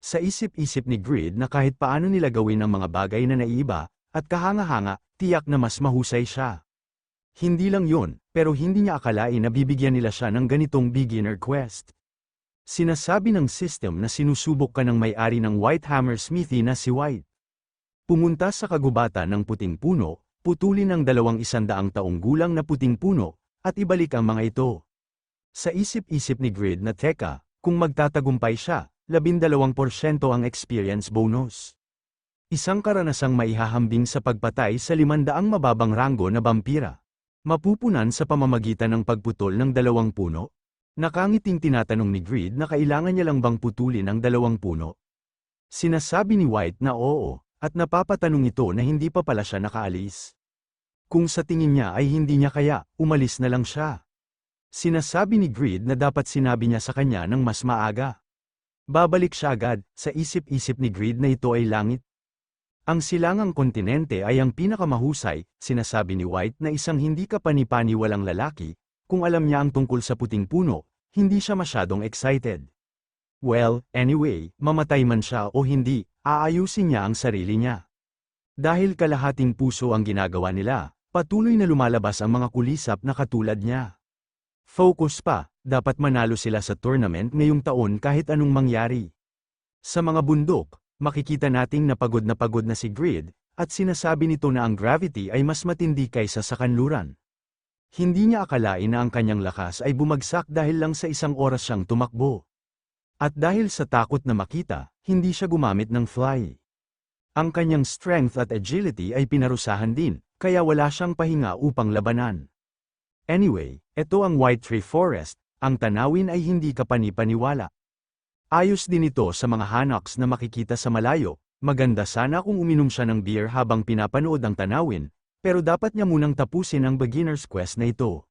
Sa isip-isip ni Grid na kahit paano nila gawin ang mga bagay na naiiba, at kahanga-hanga, tiyak na mas mahusay siya. Hindi lang yun, pero hindi niya akalain na bibigyan nila siya ng ganitong beginner quest. Sinasabi ng system na sinusubok ka ng may-ari ng White Hammer Smithy na si White. Pumunta sa kagubatan ng puting puno, putulin ang 200 taong gulang na puting puno, at ibalik ang mga ito. Sa isip-isip ni Grid na teka, kung magtatagumpay siya, 12% ang experience bonus. Isang karanasang maihahambing sa pagpatay sa 500 mababang ranggo na vampira. Mapupunan sa pamamagitan ng pagputol ng 2 puno? Nakangiting tinatanong ni Grid na kailangan niya lang bang putulin ang 2 puno? Sinasabi ni White na oo, at napapatanong ito na hindi pa pala siya nakaalis. Kung sa tingin niya ay hindi niya kaya, umalis na lang siya. Sinasabi ni Grid na dapat sinabi niya sa kanya ng mas maaga. Babalik siya agad, sa isip-isip ni Grid na ito ay langit. Ang silangang kontinente ay ang pinakamahusay, sinasabi ni White na isang hindi kapani-paniwalang lalaki, kung alam niya ang tungkol sa puting puno, hindi siya masyadong excited. Well, anyway, mamatay man siya o hindi, aayusin niya ang sarili niya. Dahil kalahating puso ang ginagawa nila, patuloy na lumalabas ang mga kulisap na katulad niya. Focus pa, dapat manalo sila sa tournament ngayong taon kahit anong mangyari. Sa mga bundok, makikita nating na pagod na si Grid, at sinasabi nito na ang gravity ay mas matindi kaysa sa kanluran. Hindi niya akalain na ang kanyang lakas ay bumagsak dahil lang sa isang oras siyang tumakbo. At dahil sa takot na makita, hindi siya gumamit ng fly. Ang kanyang strength at agility ay pinarusahan din, kaya wala siyang pahinga upang labanan. Anyway, ito ang White Tree Forest, ang tanawin ay hindi kapani-paniwala. Ayos din ito sa mga hanoks na makikita sa malayo, maganda sana kung uminom siya ng beer habang pinapanood ang tanawin, pero dapat niya munang tapusin ang beginner's quest na ito.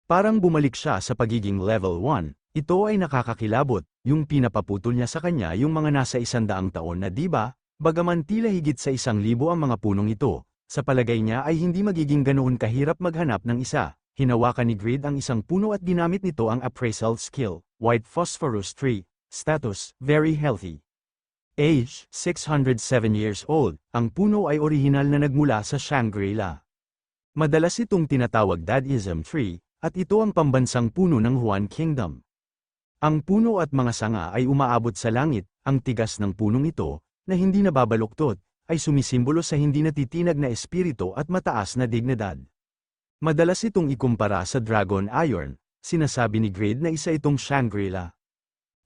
Parang bumalik siya sa pagiging level 1, ito ay nakakakilabot, yung pinapaputol niya sa kanya yung mga nasa 100 taon na diba, bagaman tila higit sa 1,000 ang mga punong ito, sa palagay niya ay hindi magiging ganoon kahirap maghanap ng isa. Hinawakan ni Grid ang isang puno at ginamit nito ang appraisal skill, White Phosphorus Tree, status, very healthy. Age, 607 years old, ang puno ay orihinal na nagmula sa Shangri-La. Madalas itong tinatawag Dadaism Tree, at ito ang pambansang puno ng Huan Kingdom. Ang puno at mga sanga ay umaabot sa langit, ang tigas ng punong ito, na hindi nababaluktot, ay sumisimbolo sa hindi natitinag na espiritu at mataas na dignidad. Madalas itong ikumpara sa Dragon Iron, sinasabi ni Grid na isa itong Shangri-La.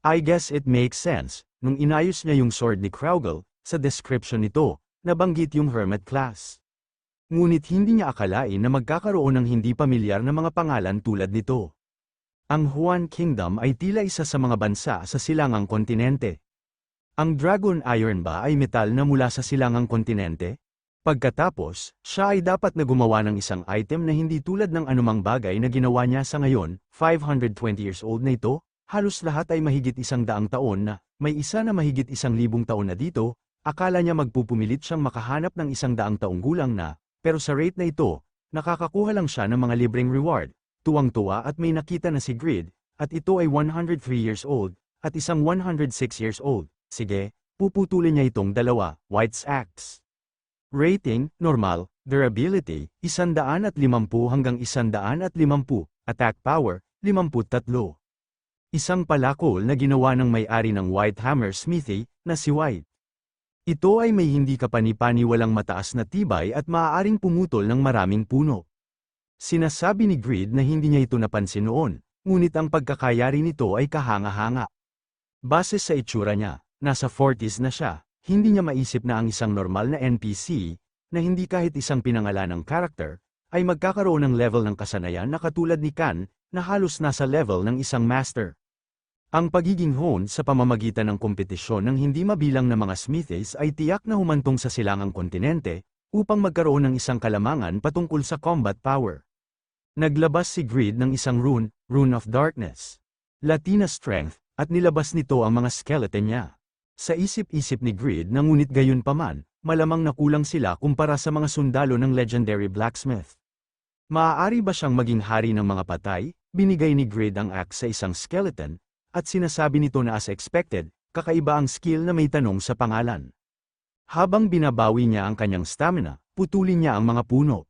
I guess it makes sense, nung inayos niya yung sword ni Kraugle, sa description nito, nabanggit yung Hermit class. Ngunit hindi niya akalain na magkakaroon ng hindi pamilyar na mga pangalan tulad nito. Ang Huan Kingdom ay tila isa sa mga bansa sa silangang kontinente. Ang Dragon Iron ba ay metal na mula sa silangang kontinente? Pagkatapos, siya ay dapat na gumawa ng isang item na hindi tulad ng anumang bagay na ginawa niya sa ngayon, 520 years old na ito, halos lahat ay mahigit 100 taon na, may isa na mahigit 1,000 taon na dito, akala niya magpupumilit siyang makahanap ng 100 taong gulang na, pero sa rate na ito, nakakakuha lang siya ng mga libreng reward, tuwang-tuwa at may nakita na si Grid, at ito ay 103 years old, at isang 106 years old, sige, puputulin niya itong dalawa, White's Axe. Rating, normal, durability, 150 hanggang 150, attack power, 53. Isang palakol na ginawa ng may-ari ng White Hammer Smithy, na si White. Ito ay may hindi kapani-paniwalang mataas na tibay at maaaring pumutol ng maraming puno. Sinasabi ni Grid na hindi niya ito napansin noon, ngunit ang pagkakayari nito ay kahanga-hanga. Base sa itsura niya, nasa 40s na siya. Hindi niya maisip na ang isang normal na NPC, na hindi kahit isang pinangalan ng karakter, ay magkakaroon ng level ng kasanayan na katulad ni Khan, na halos nasa level ng isang master. Ang pagiging hone sa pamamagitan ng kompetisyon ng hindi mabilang na mga Smithies ay tiyak na humantong sa silangang kontinente, upang magkaroon ng isang kalamangan patungkol sa combat power. Naglabas si Grid ng isang rune, Rune of Darkness. Latina Strength, at nilabas nito ang mga skeleton niya. Sa isip-isip ni Grid na ngunit gayon paman, malamang nakulang sila kumpara sa mga sundalo ng legendary blacksmith. Maaari ba siyang maging hari ng mga patay? Binigay ni Grid ang axe sa isang skeleton, at sinasabi nito na as expected, kakaiba ang skill na may tanong sa pangalan. Habang binabawi niya ang kanyang stamina, putulin niya ang mga puno.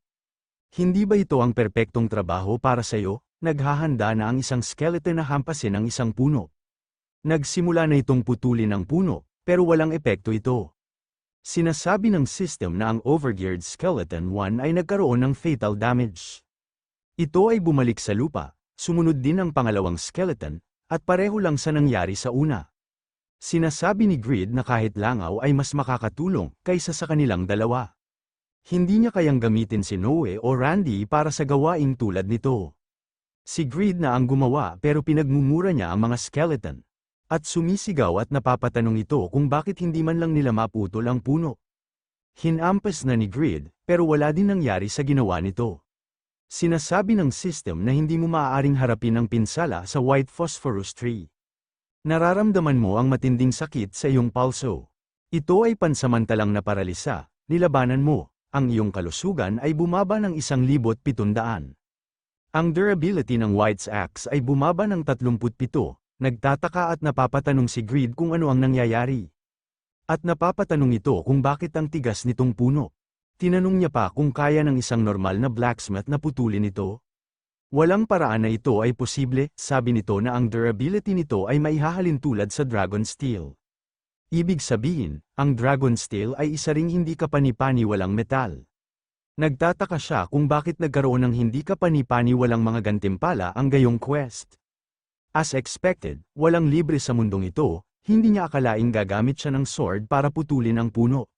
Hindi ba ito ang perpektong trabaho para sa'yo? Naghahanda na ang isang skeleton na hampasin ang isang puno. Nagsimula na itong putulin ang puno, pero walang epekto ito. Sinasabi ng system na ang overgeared skeleton 1 ay nagkaroon ng fatal damage. Ito ay bumalik sa lupa, sumunod din ang pangalawang skeleton, at pareho lang sa nangyari sa una. Sinasabi ni Grid na kahit langaw ay mas makakatulong kaysa sa kanilang dalawa. Hindi niya kayang gamitin si Noe o Randy para sa gawaing tulad nito. Si Grid na ang gumawa pero pinagmumura niya ang mga skeleton. At sumisigaw at napapatanong ito kung bakit hindi man lang nila maputol ang puno. Hinampas na ni Grid pero wala din nangyari sa ginawa nito. Sinasabi ng system na hindi mo maaaring harapin ang pinsala sa white phosphorus tree. Nararamdaman mo ang matinding sakit sa iyong pulso. Ito ay pansamantalang naparalisa, nilabanan mo, ang iyong kalusugan ay bumaba ng 1,700. Ang durability ng White's Axe ay bumaba ng 37, nagtataka at napapatanong si Grid kung ano ang nangyayari. At napapatanong ito kung bakit ang tigas nitong puno. Tinanong niya pa kung kaya ng isang normal na blacksmith na putulin ito. Walang paraan na ito ay posible, sabi nito na ang durability nito ay maihahalin tulad sa Dragon Steel. Ibig sabihin, ang Dragon Steel ay isa ring hindi kapani-paniwalang metal. Nagtataka siya kung bakit nagkaroon ng hindi kapani-paniwalang mga gantimpala ang gayong quest. As expected, walang libre sa mundong ito, hindi niya akalaing gagamit siya ng sword para putulin ang puno.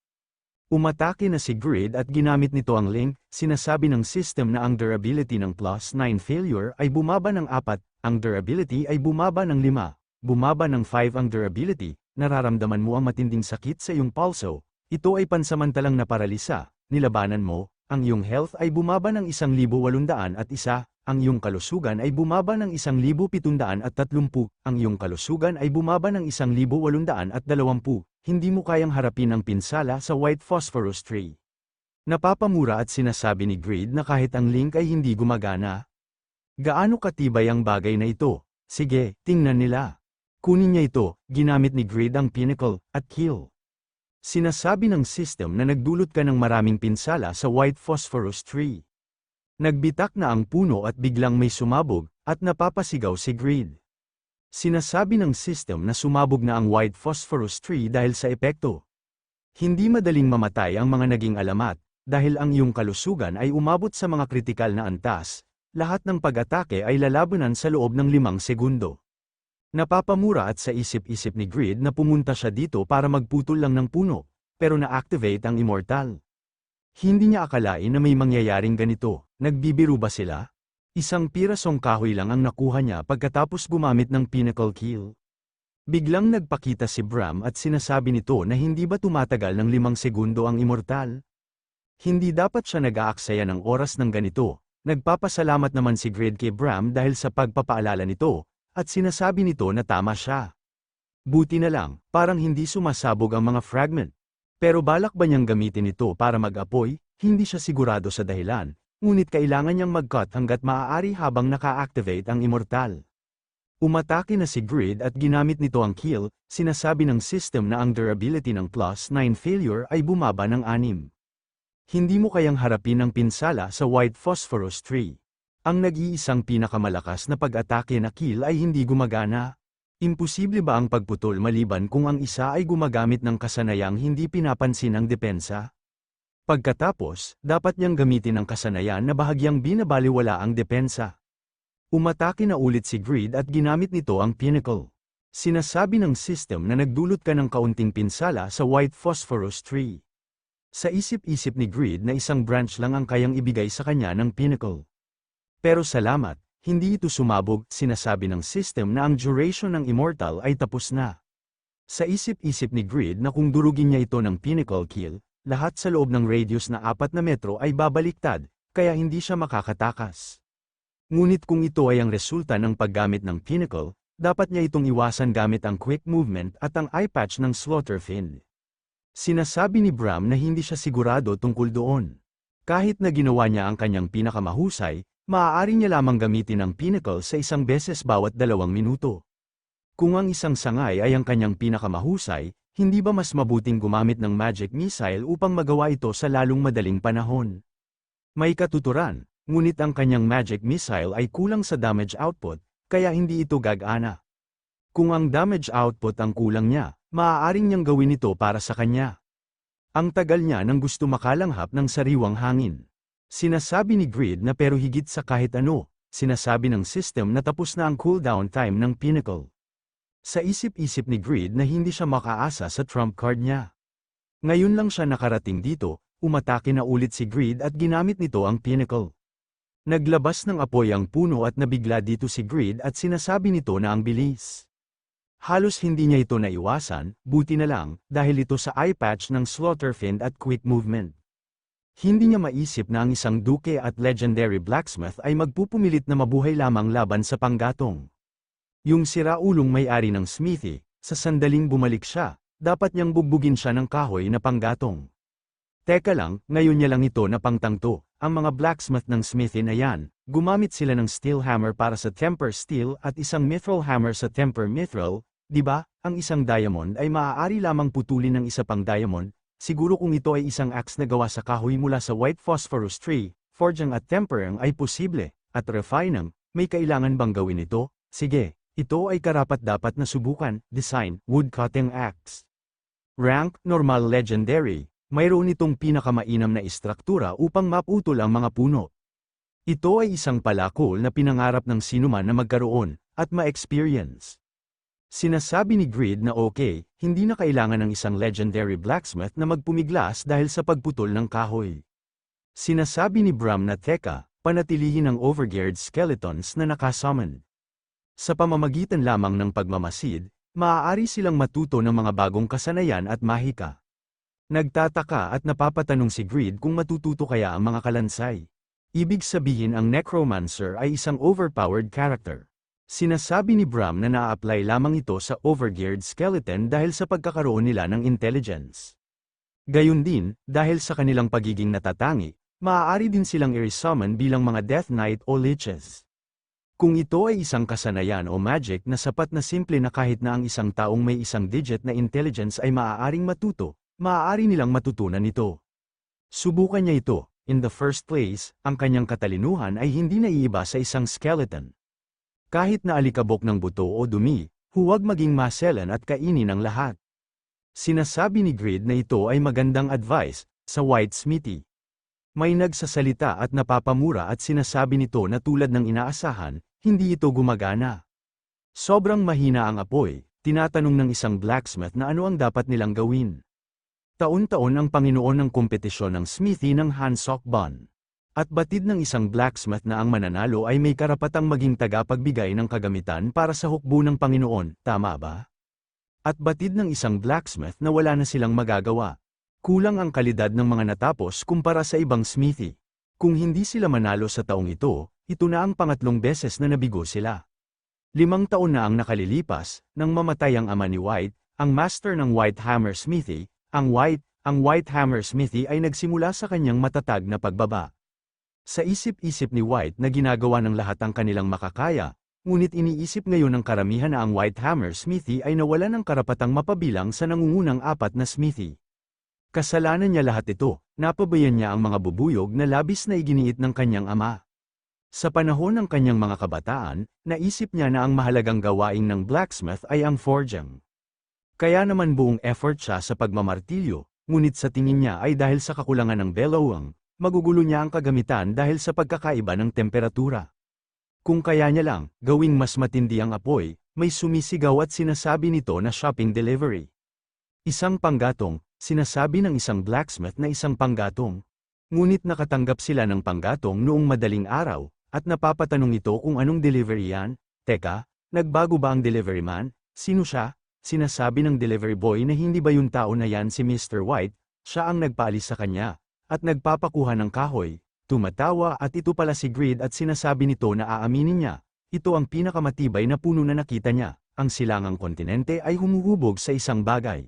Umatake na si Grid at ginamit nito ang link, sinasabi ng system na ang durability ng +9 failure ay bumaba ng 4, ang durability ay bumaba ng 5, bumaba ng 5 ang durability, nararamdaman mo ang matinding sakit sa iyong pulso, ito ay pansamantalang naparalisa, nilabanan mo, ang iyong health ay bumaba ng 1,801, ang iyong kalusugan ay bumaba ng 1,730, ang iyong kalusugan ay bumaba ng 1,820. Hindi mo kayang harapin ang pinsala sa white phosphorus tree. Napapamura at sinasabi ni Grid na kahit ang link ay hindi gumagana. Gaano katibay ang bagay na ito? Sige, tingnan nila. Kunin niya ito, ginamit ni Grid ang pinnacle, at kill. Sinasabi ng system na nagdulot ka ng maraming pinsala sa white phosphorus tree. Nagbitak na ang puno at biglang may sumabog, at napapasigaw si Grid. Sinasabi ng system na sumabog na ang white phosphorus tree dahil sa epekto. Hindi madaling mamatay ang mga naging alamat, dahil ang iyong kalusugan ay umabot sa mga kritikal na antas, lahat ng pag-atake ay lalabanan sa loob ng 5 segundo. Napapamura at sa isip-isip ni Grid na pumunta siya dito para magputol lang ng puno, pero na-activate ang immortal. Hindi niya akalain na may mangyayaring ganito, nagbibiro ba sila? Isang pirasong kahoy lang ang nakuha niya pagkatapos gumamit ng pinnacle kill. Biglang nagpakita si Bram at sinasabi nito na hindi ba tumatagal ng 5 segundo ang immortal? Hindi dapat siya nag-aaksaya ng oras ng ganito. Nagpapasalamat naman si Grid kay Bram dahil sa pagpapaalala nito, at sinasabi nito na tama siya. Buti na lang, parang hindi sumasabog ang mga fragment. Pero balak ba niyang gamitin ito para mag-apoy? Hindi siya sigurado sa dahilan. Ngunit kailangan niyang mag-cut hanggat maaari habang naka-activate ang immortal. Umatake na si Grid at ginamit nito ang kill, sinasabi ng system na ang durability ng +9 failure ay bumaba ng 6. Hindi mo kayang harapin ang pinsala sa white phosphorus tree. Ang nag-iisang pinakamalakas na pag-atake na kill ay hindi gumagana. Imposible ba ang pagputol maliban kung ang isa ay gumagamit ng kasanayang hindi pinapansin ang depensa? Pagkatapos, dapat niyang gamitin ang kasanayan na bahagyang binabaliwala ang depensa. Umatake na ulit si Grid at ginamit nito ang pinnacle. Sinasabi ng system na nagdulot ka ng kaunting pinsala sa white phosphorus tree. Sa isip-isip ni Grid na isang branch lang ang kayang ibigay sa kanya ng pinnacle. Pero salamat, hindi ito sumabog, sinasabi ng system na ang duration ng immortal ay tapos na. Sa isip-isip ni Grid na kung durugin niya ito ng pinnacle kill, lahat sa loob ng radius na 4 na metro ay babaliktad, kaya hindi siya makakatakas. Ngunit kung ito ay ang resulta ng paggamit ng pinnacle, dapat niya itong iwasan gamit ang quick movement at ang eye patch ng Slaughterfiend. Sinasabi ni Bram na hindi siya sigurado tungkol doon. Kahit na ginawa niya ang kanyang pinakamahusay, maaari niya lamang gamitin ang pinnacle sa 1 beses bawat 2 minuto. Kung ang isang sangay ay ang kanyang pinakamahusay, hindi ba mas mabuting gumamit ng magic missile upang magawa ito sa lalong madaling panahon? May katuturan, ngunit ang kanyang magic missile ay kulang sa damage output, kaya hindi ito gagana. Kung ang damage output ang kulang niya, maaaring niyang gawin ito para sa kanya. Ang tagal niya nang gusto makalanghap ng sariwang hangin. Sinasabi ni Grid na pero higit sa kahit ano, sinasabi ng system na tapos na ang cooldown time ng Pinnacle. Sa isip-isip ni Grid na hindi siya makaasa sa trump card niya. Ngayon lang siya nakarating dito, umatake na ulit si Grid at ginamit nito ang Pinnacle. Naglabas ng apoy ang puno at nabigla dito si Grid at sinasabi nito na ang bilis. Halos hindi niya ito naiwasan, buti na lang, dahil ito sa eye patch ng Slaughterfiend at quick movement. Hindi niya maisip na ang isang duke at legendary blacksmith ay magpupumilit na mabuhay lamang laban sa panggatong. Yung siraulong may-ari ng smithy, sa sandaling bumalik siya, dapat niyang bugbugin siya ng kahoy na panggatong. Teka lang, ngayon niya lang ito napangtangto, ang mga blacksmith ng smithy na yan, gumamit sila ng steel hammer para sa temper steel at isang mithril hammer sa temper mithril, di ba? Ang isang diamond ay maaari lamang putulin ng isa pang diamond, siguro kung ito ay isang axe na gawa sa kahoy mula sa white phosphorus tree, forging at tempering ay posible, at refining, may kailangan bang gawin ito? Sige. Ito ay karapat-dapat na subukan, design, woodcutting axe. Rank, normal legendary, mayroon itong pinakamainam na istruktura upang maputol ang mga puno. Ito ay isang palakol na pinangarap ng sinuman na magkaroon, at ma-experience. Sinasabi ni Grid na okay, hindi na kailangan ng isang legendary blacksmith na magpumiglas dahil sa pagputol ng kahoy. Sinasabi ni Bram na teka, panatilihin ang overgeared skeletons na nakasummon. Sa pamamagitan lamang ng pagmamasid, maaari silang matuto ng mga bagong kasanayan at mahika. Nagtataka at napapatanong si Grid kung matututo kaya ang mga kalansay. Ibig sabihin ang necromancer ay isang overpowered character. Sinasabi ni Bram na na-apply lamang ito sa overgeared skeleton dahil sa pagkakaroon nila ng intelligence. Gayun din, dahil sa kanilang pagiging natatangi, maaari din silang i-resummon bilang mga Death Knight o Liches. Kung ito ay isang kasanayan o magic na sapat na simple na kahit na ang isang taong may isang digit na intelligence ay maaaring matuto, maaari nilang matutunan ito. Subukan niya ito. In the first place, ang kanyang katalinuhan ay hindi naiiba sa isang skeleton. Kahit na alikabok ng buto o dumi, huwag maging maselan at kainin ang lahat. Sinasabi ni Grid na ito ay magandang advice sa white smithy. May nagsasalita at napapamura at sinasabi nito na tulad ng inaasahan, hindi ito gumagana. Sobrang mahina ang apoy, tinatanong ng isang blacksmith na ano ang dapat nilang gawin. Taon-taon ang Panginoon ng kompetisyon ng smithy ng Hansokban. At batid ng isang blacksmith na ang mananalo ay may karapatang maging tagapagbigay ng kagamitan para sa hukbo ng Panginoon, tama ba? At batid ng isang blacksmith na wala na silang magagawa. Kulang ang kalidad ng mga natapos kumpara sa ibang smithy. Kung hindi sila manalo sa taong ito na ang pangatlong beses na nabigo sila. 5 taon na ang nakalilipas, nang mamatay ang ama ni White, ang master ng White Hammer Smithy, ang White Hammer Smithy ay nagsimula sa kanyang matatag na pagbaba. Sa isip-isip ni White na ginagawa ng lahat ang kanilang makakaya, ngunit iniisip ngayon ng karamihan na ang White Hammer Smithy ay nawala ng karapatang mapabilang sa nangungunang 4 na smithy. Kasalanan niya lahat ito, napabayan niya ang mga bubuyog na labis na iginiit ng kanyang ama. Sa panahon ng kanyang mga kabataan, naisip niya na ang mahalagang gawain ng blacksmith ay ang forging. Kaya naman buong effort siya sa pagmamartilyo, ngunit sa tingin niya ay dahil sa kakulangan ng belowang, magugulo niya ang kagamitan dahil sa pagkakaiba ng temperatura. Kung kaya niya lang, gawing mas matindi ang apoy, may sumisigaw at sinasabi nito na shopping delivery. Isang panggatong, sinasabi ng isang blacksmith na isang panggatong. Ngunit nakatanggap sila ng panggatong noong madaling araw, at napapatanong ito kung anong delivery yan. Teka, nagbago ba ang delivery man? Sino siya? Sinasabi ng delivery boy na hindi ba yung tao na yan si Mr. White, siya ang nagpaalis sa kanya, at nagpapakuha ng kahoy. Tumatawa at ito pala si Grid at sinasabi nito na aaminin niya. Ito ang pinakamatibay na puno na nakita niya. Ang silangang kontinente ay humuhubog sa isang bagay.